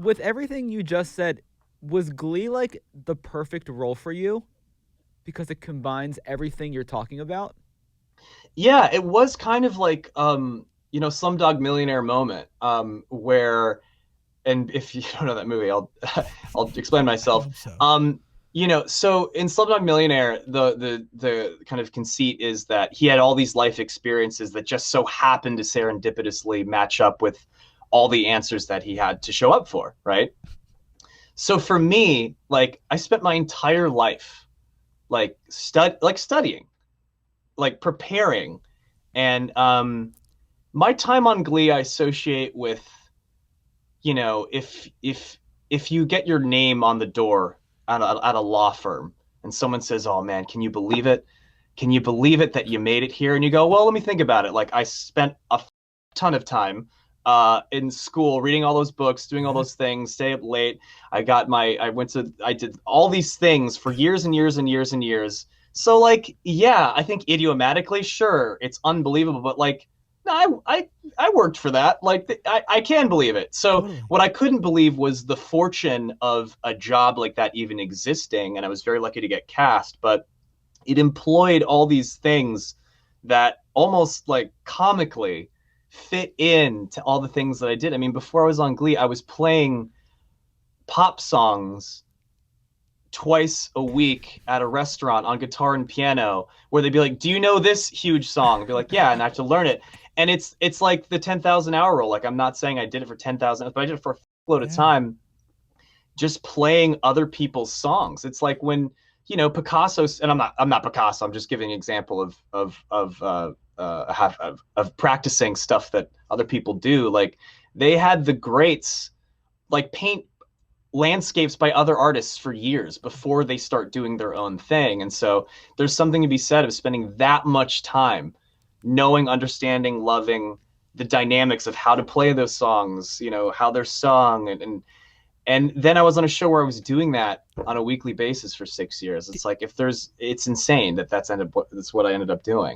with everything you just said, was Glee like the perfect role for you because it combines everything you're talking about? Yeah, it was kind of like Slumdog Millionaire moment, where, and if you don't know that movie, I'll I'll explain I myself. hope so. Um, so in Slumdog Millionaire, the kind of conceit is that he had all these life experiences that just so happened to serendipitously match up with all the answers that he had to show up for, right? So for me, like I spent my entire life studying, like preparing, and my time on Glee I associate with, if you get your name on the door at a law firm and someone says, "Oh man, can you believe it? Can you believe it that you made it here?" And you go, "Well, let me think about it. Like I spent a ton of time in school reading all those books, doing all Yeah. those things, stay up late. I did all these things for years and years and years and years. So like, yeah, I think idiomatically, sure, it's unbelievable, but like, no, I worked for that. Like, I can believe it. So Totally. what I couldn't believe was the fortune of a job like that even existing, and I was very lucky to get cast. But it employed all these things that almost like comically fit in to all the things that I did. I mean, before I was on Glee, I was playing pop songs twice a week at a restaurant on guitar and piano, where they'd be like, "Do you know this huge song?" I'd be like, "Yeah," and I have to learn it. And it's like the 10,000 hour rule. Like, I'm not saying I did it for 10,000, but I did it for a load of Yeah. time, just playing other people's songs. It's like when, Picasso, and I'm not Picasso. I'm just giving an example of practicing stuff that other people do. Like, they had the greats like paint landscapes by other artists for years before they start doing their own thing. And so there's something to be said of spending that much time knowing, understanding, loving the dynamics of how to play those songs, how they're sung. And then I was on a show where I was doing that on a weekly basis for 6 years. It's like, it's insane that's what I ended up doing.